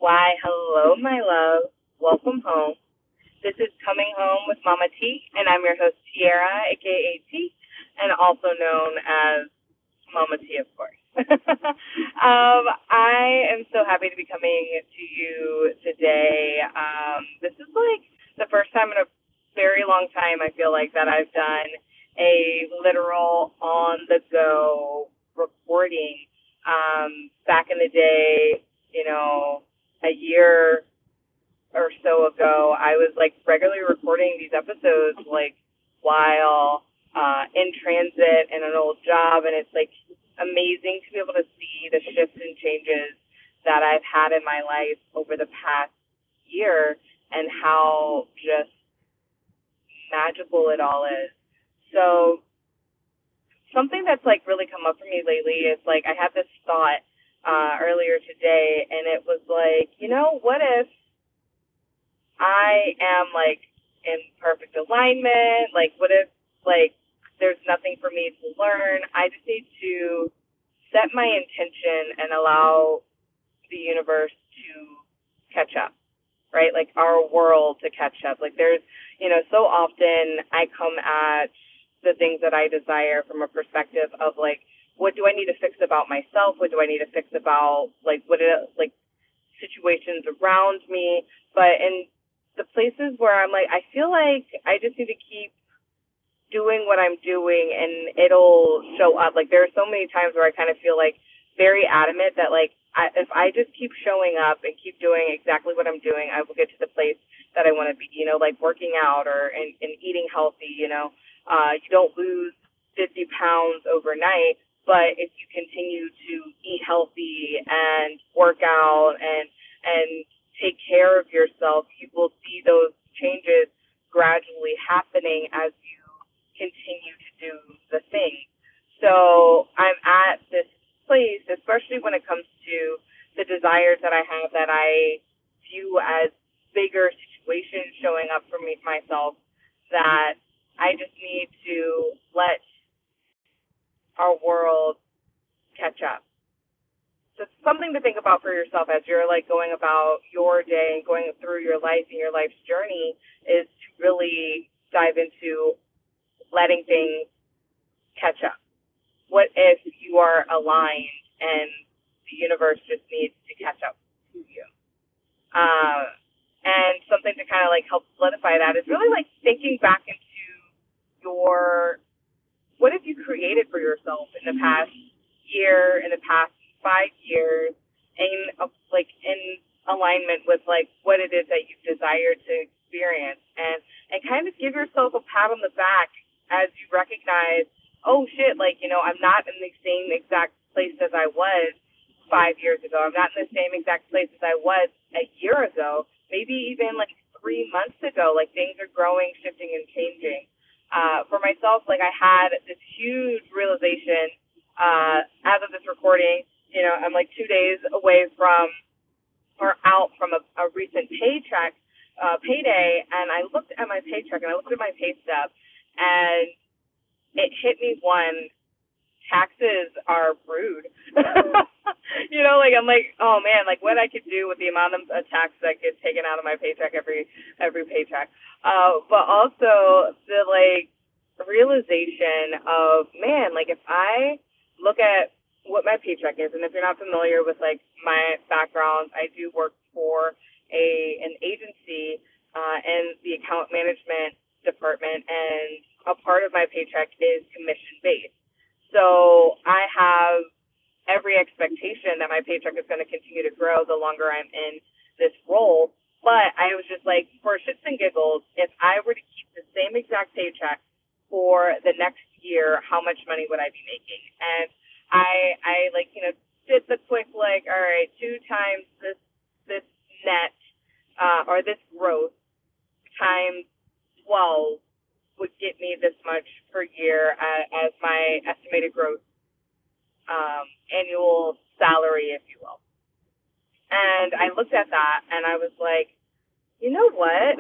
Why, hello, my love. Welcome home. This is Coming Home with Mama T, and I'm your host, Tiara, aka T, and also known as Mama T, of course. I am so happy to be coming to you today. This is like the first time in a very long time, I feel like, that I've done a literal on the go recording. Back in the day, a year or so ago, I was like regularly recording these episodes like while in transit in an old job, and it's like amazing to be able to see the shifts and changes that I've had in my life over the past year and how just magical it all is. So something that's like really come up for me lately is like I had this thought earlier today, and it was like, what if I am like in perfect alignment? Like, what if like there's nothing for me to learn? I just need to set my intention and allow the universe to catch up, right? Like our world to catch up. Like there's, so often I come at the things that I desire from a perspective of like, what do I need to fix about myself? What do I need to fix about like situations around me? But in the places where I'm like, I feel like I just need to keep doing what I'm doing and it'll show up. Like there are so many times where I kind of feel like very adamant that like if I just keep showing up and keep doing exactly what I'm doing, I will get to the place that I want to be, like working out and eating healthy. You don't lose 50 pounds overnight, but if you continue to eat healthy and work out and take care of yourself, you will see those changes gradually happening as you continue to do the thing. So I'm at this place, especially when it comes to the desires that I have that I view as bigger situations showing up for me myself, that I just need to let our world catch up. So it's something to think about for yourself as you're like going about your day and going through your life and your life's journey, is to really dive into letting things catch up. What if you are aligned and the universe just needs to catch up to you? And something to kind of like help solidify that is really like thinking back into what have you created for yourself in the past year, in the past 5 years, and like in alignment with like what it is that you've desired to experience, and kind of give yourself a pat on the back as you recognize, oh shit, like, I'm not in the same exact place as I was 5 years ago. I'm not in the same exact place as I was a year ago, maybe even like 3 months ago. Like things are growing, shifting, and changing. For myself, like I had this huge realization as of this recording. I'm like 2 days away from or out from a recent payday, and I looked at my paycheck and I looked at my pay stub, and it hit me one, taxes are rude. Like I'm like, oh man, like what I could do with the amount of tax that gets taken out of my paycheck every paycheck. But also the like realization of, man, like if I look at what my paycheck is, and if you're not familiar with like my background, I do work for an agency in the account management department, and a part of my paycheck is commission based. So I have every expectation that my paycheck is going to continue to grow the longer I'm in this role. But I was just like, for shits and giggles, if I were to keep the same exact paycheck for the next year, how much money would I be making? And I like, did the quick like, all right, 2 times this net or this growth times 12 would get me this much per year as my estimated growth annual salary, if you will. And I looked at that and I was like, you know what?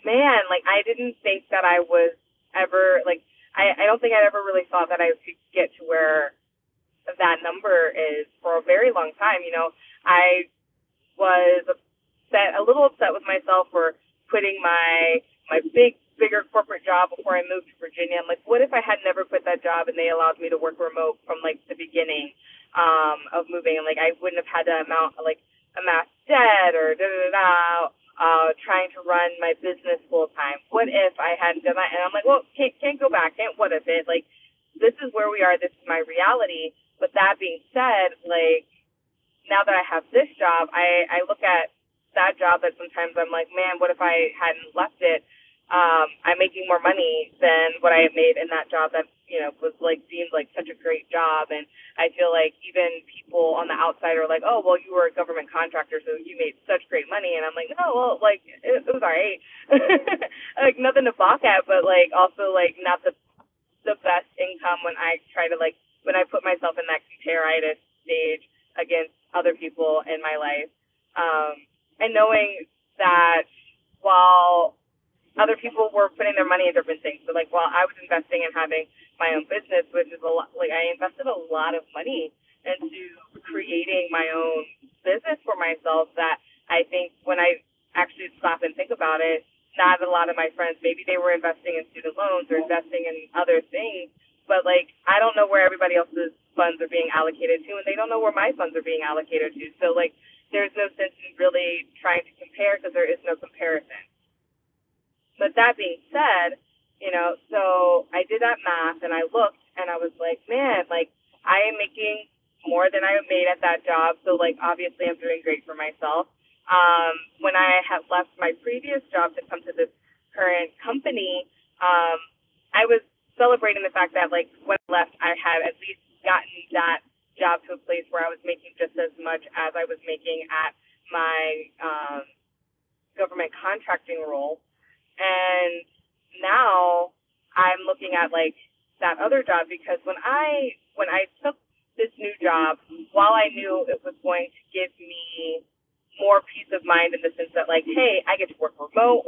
Man, like I didn't think that I was ever like, I don't think I'd ever really thought that I could get to where that number is for a very long time. I was a little upset with myself for quitting my bigger corporate job before I moved to Virginia. I'm like, what if I had never quit that job and they allowed me to work remote from like the beginning of moving, and like I wouldn't have had to amass debt or trying to run my business full time. What if I hadn't done that? And I'm like, well, can't go back. Can't what if it? Like, this is where we are. This is my reality. But that being said, like, now that I have this job, I look at that job that sometimes I'm like, man, what if I hadn't left it? I'm making more money than what I had made in that job that, was like deemed like such a great job. And I feel like even people on the outside are like, oh, well, you were a government contractor, so you made such great money. And I'm like, no, well, like, it was all right. Like, nothing to balk at, but like also like not the best income when I try to like, when I put myself in that comparitis stage against other people in my life. And knowing that while other people were putting their money in different things, so like while I was investing in having my own business, which is a lot, like I invested a lot of money into creating my own business for myself, that I think when I actually stop and think about it, not a lot of my friends, maybe they were investing in student loans or investing in other things, but like I don't know where everybody else's funds are being allocated to, and they don't know where my funds are being allocated to. So like there's no sense in really trying to compare because there is no comparison. But that being said, so I did that math and I looked and I was like, man, like I am making more than I made at that job. So like obviously I'm doing great for myself. When I had left my previous job to come to this current company, I was celebrating the fact that like when I left, I had at least gotten that job to a place where I was making just as much as I was making at my government contracting role. And now I'm looking at like that other job, because when I took this new job, while I knew it was going to give me more peace of mind in the sense that like, hey, I get to work remote,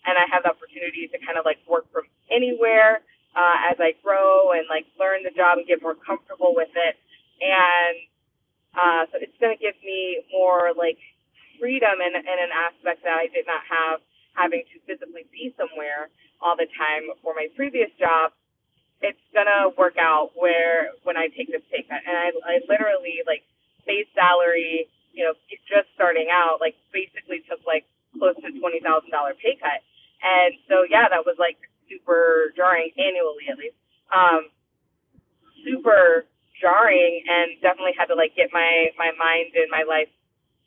and I have the opportunity to kind of like work from anywhere as I grow and like learn the job and get more comfortable with it. And so it's going to give me more like freedom in an aspect that I did not have, having to physically be somewhere all the time for my previous job. It's going to work out where when I take this pay cut. And I literally, like, base salary, just starting out, like, basically took, like, close to $20,000 pay cut. And so, yeah, that was, like, super jarring, annually at least. Super jarring, and definitely had to, like, get my mind and my life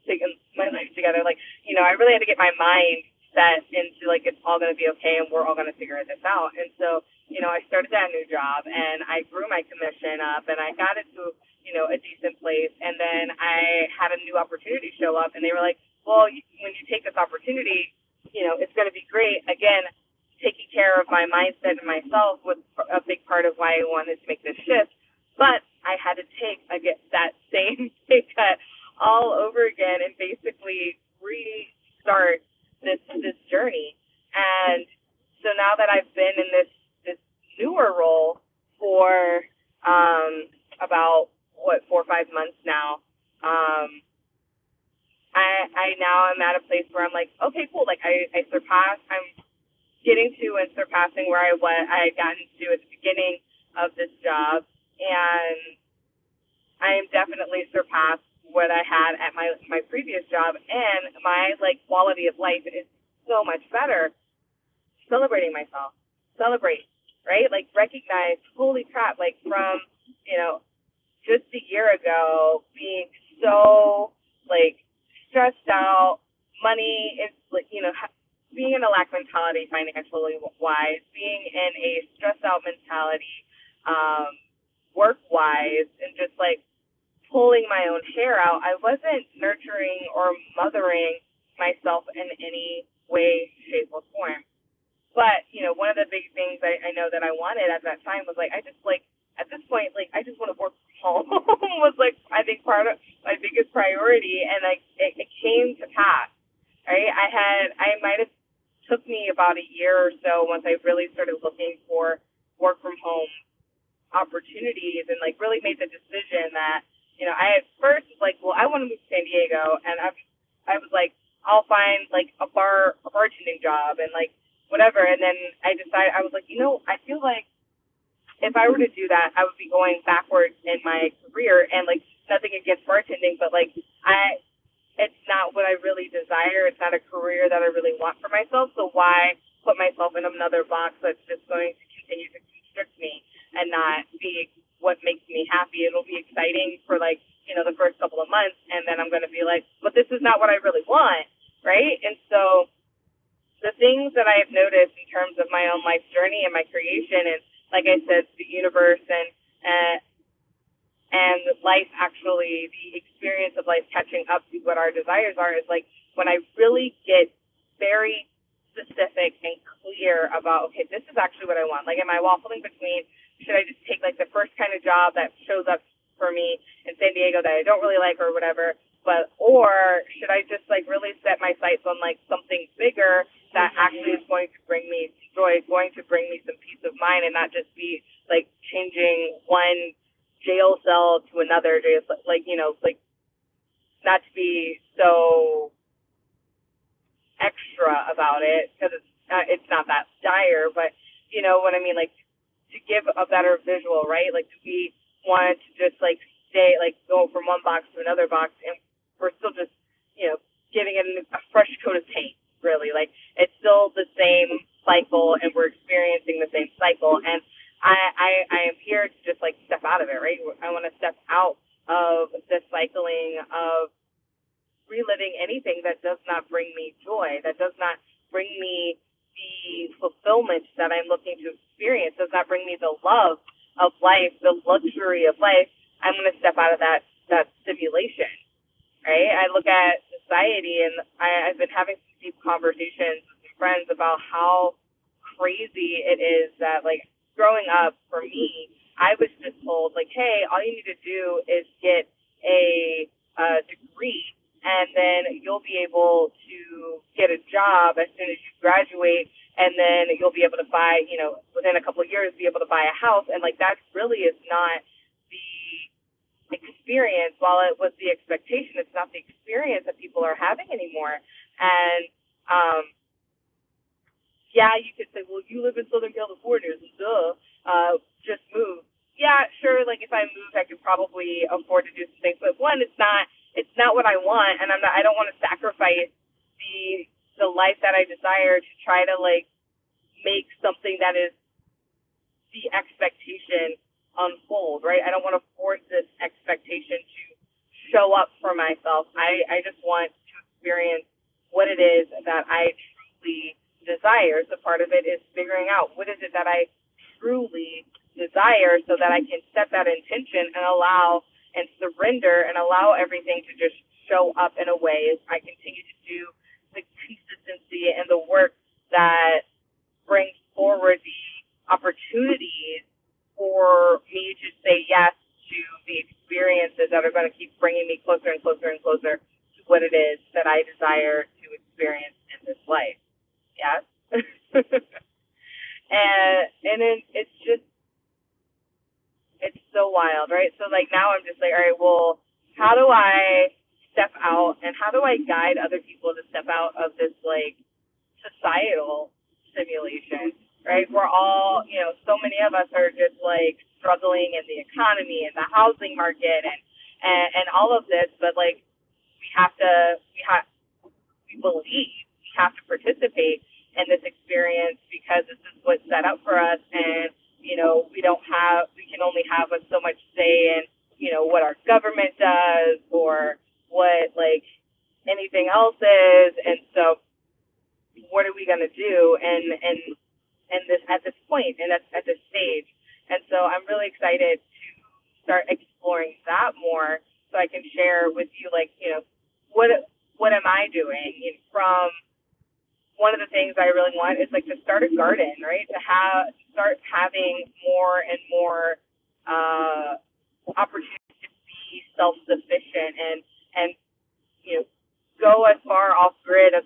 together. Like, I really had to get my mind set into like it's all going to be okay and we're all going to figure this out. And so I started that new job and I grew my commission up and I got it to a decent place, and then I had a new opportunity show up and they were like, well, when you take this opportunity, it's going to be great. Again, taking care of my mindset and myself was a big part of why I wanted to make this shift, but I had to take that same pay cut all over again and basically restart this journey. And so now that I've been in this newer role for about 4 or 5 months now, I now am at a place where I'm like, okay, cool, like I'm getting to and surpassing where I had gotten to at the beginning of this job, and I am definitely surpassed what I had at my previous job, and my like quality of life is so much better. Celebrating myself, right? Like recognize, holy crap! Like from just a year ago, being so like stressed out, money is like being in a lack mentality financially wise, being in a stressed out mentality, work wise, and just like pulling my own hair out. I wasn't nurturing or mothering myself in any way, shape, or form. But, one of the big things I know that I wanted at that time was like, I just like, at this point, like, I just want to work from home was like, I think part of my biggest priority. And like, it came to pass, right? I might have took me about a year or so once I really started looking for work from home opportunities and like really made the decision that, I at first was like, well, I want to move to San Diego, and I was like, I'll find like a bartending job and like whatever. And then I decided, I was like, I feel like if I were to do that, I would be going backwards in my career, and like nothing against bartending, but like it's not what I really desire. It's not a career that I really want for myself. So why put myself in another box that's just going to continue to constrict me and not be what makes me happy? It'll be exciting for like, the first couple of months, and then I'm going to be like, but this is not what I really want, right? And so the things that I have noticed in terms of my own life journey and my creation, and like I said, the universe and life, actually, the experience of life catching up to what our desires are, is like when I really get very specific and clear about, okay, this is actually what I want. Like, am I waffling between, should I just take like the first kind of job that shows up for me in San Diego that I don't really like or whatever, or should I just like really set my sights on like something bigger that actually is going to bring me joy, going to bring me some peace of mind, and not just be like changing one jail cell to another jail, like, like not to be so extra about it, because it's not that dire, but you know what I mean, like to give a better visual, right? Like, do we want to just like stay, like go from one box to another box, and we're still just, giving it a fresh coat of paint, really? Like, it's still the same cycle, and we're experiencing the same cycle. And I am here to just like step out of it, right? I want to step out of the cycling of reliving anything that does not bring me joy, that does not bring me the fulfillment that I'm looking to experience, does not bring me the love of life, the luxury of life. I'm going to step out of that simulation, right? I look at society, and I've been having some deep conversations with some friends about how crazy it is that, like, growing up, for me, I was just told, like, hey, all you need to do is get a degree, and then you'll be able to get a job as soon as you graduate, and then you'll be able to buy, within a couple of years, be able to buy a house. And, like, that really is not the experience. While it was the expectation, it's not the experience that people are having anymore. And, yeah, you could say, well, you live in Southern California, so just move. Yeah, sure, like, if I moved, I could probably afford to do some things. But, one, it's not what I want, and I don't want to sacrifice the life that I desire to try to, like, make something that is the expectation unfold, right? I don't want to force this expectation to show up for myself. I just want to experience what it is that I truly desire. So part of it is figuring out what is it that I truly desire, so that I can set that intention and allow and surrender and allow everything to just show up in a way as I continue to do the consistency and the work that brings forward the opportunities for me to say yes to the experiences that are going to keep bringing me closer and closer and closer to what it is that I desire to experience in this life. Yes? and it's just, it's so wild, right? So, like, now I'm just like, all right, well, how do I step out, and how do I guide other people to step out of this, like, societal simulation, right? We're all, so many of us are just, like, struggling in the economy and the housing market and all of this, but, like, we believe we have to participate in this experience because this is what's set up for us, and we can only have so much say in, what our government does or what, like, anything else is. And so what are we going to do and this at this point and at this stage? And so I'm really excited to start exploring that more, so I can share with you, like, what am I doing? From one of the things I really want is, like, to start a garden, right? To start having more and more opportunities to be self-sufficient and go as far off grid as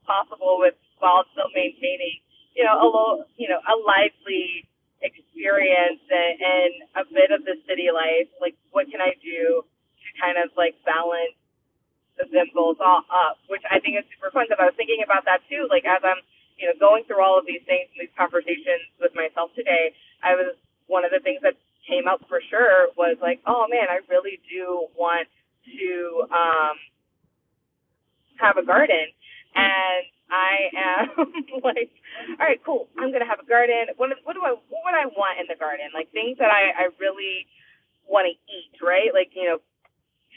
possible while still maintaining a lively experience experience and a bit of the city life, like what can I do to kind of like balance them both all up, which I think is super fun because I was thinking about that too. Like as I'm, going through all of these things and these conversations with myself today, one of the things that came up for sure was like, oh man, I really do want to have a garden. And I am like, all right, cool. I'm gonna have a garden. What would I want in the garden? Like things that I really want to eat, right? Like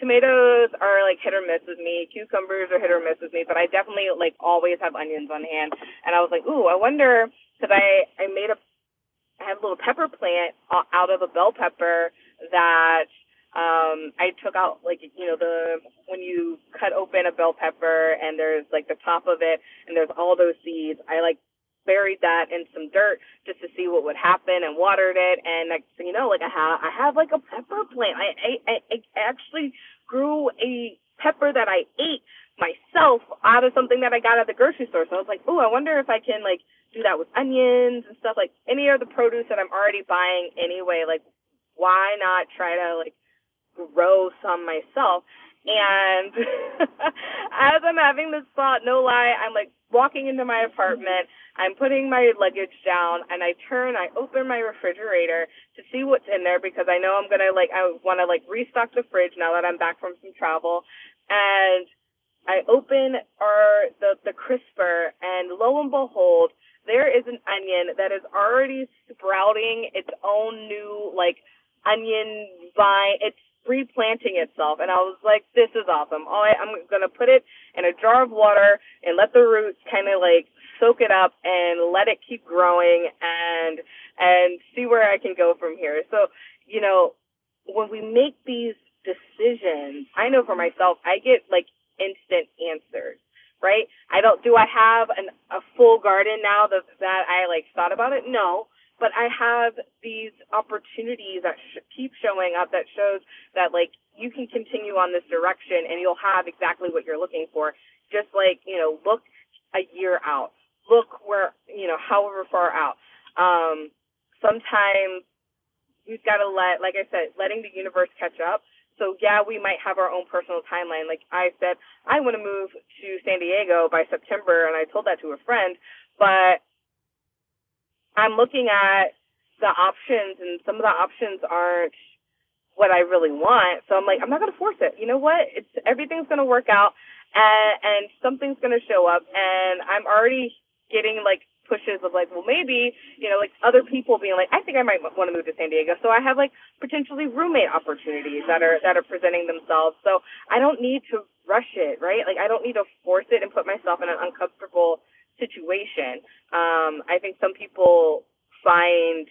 tomatoes are like hit or miss with me. Cucumbers are hit or miss with me. But I definitely like always have onions on hand. And I was like, ooh, I wonder because I have a little pepper plant out of a bell pepper that I took out, like, when you cut open a bell pepper and there's like the top of it and there's all those seeds, I like buried that in some dirt just to see what would happen and watered it. And like, so, like I have like a pepper plant. I actually grew a pepper that I ate myself out of something that I got at the grocery store. So I was like, oh, I wonder if I can like do that with onions and stuff, like any of the produce that I'm already buying anyway. Like, why not try to like grow some myself? And as I'm having this thought, no lie, I'm like walking into my apartment, I'm putting my luggage down, and I open my refrigerator to see what's in there because I know I want to like restock the fridge now that I'm back from some travel. And I open the crisper, and lo and behold, there is an onion that is already sprouting its own new like onion vine. It's replanting itself, and I was like, this is awesome. I'm going to put it in a jar of water and let the roots kind of like soak it up and let it keep growing and see where I can go from here. So, when we make these decisions, I know for myself, I get like instant answers, right? Do I have a full garden now that I like thought about it? No. But I have these opportunities that keep showing up that shows that, like, you can continue on this direction and you'll have exactly what you're looking for. Just like, look a year out. Look where, however far out. Sometimes you've got to like I said, letting the universe catch up. So, yeah, we might have our own personal timeline. Like I said, I want to move to San Diego by September, and I told that to a friend. But I'm looking at the options, and some of the options aren't what I really want. So I'm like, I'm not going to force it. You know what? Everything's going to work out, and something's going to show up. And I'm already getting like pushes of like, well, maybe, like other people being like, I think I might want to move to San Diego. So I have like potentially roommate opportunities that are presenting themselves. So I don't need to rush it, right? Like I don't need to force it and put myself in an uncomfortable situation. I think some people find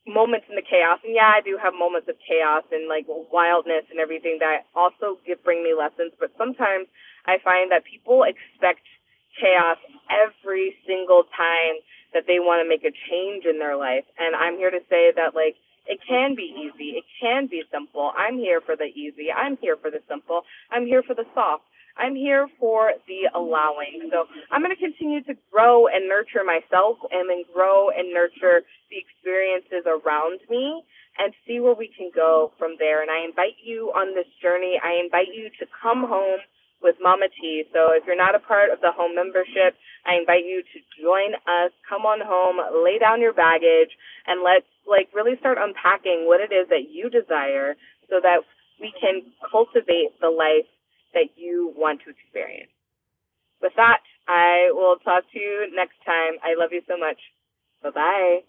moments in the chaos, and yeah, I do have moments of chaos and like wildness and everything that also bring me lessons, but sometimes I find that people expect chaos every single time that they want to make a change in their life, and I'm here to say that like it can be easy, it can be simple. I'm here for the easy, I'm here for the simple, I'm here for the soft, I'm here for the allowing. So I'm going to continue to grow and nurture myself and then grow and nurture the experiences around me and see where we can go from there. And I invite you on this journey. I invite you to come home with Mama T. So if you're not a part of the home membership, I invite you to join us. Come on home, lay down your baggage, and let's like really start unpacking what it is that you desire so that we can cultivate the life that you want to experience. With that, I will talk to you next time. I love you so much. Bye-bye.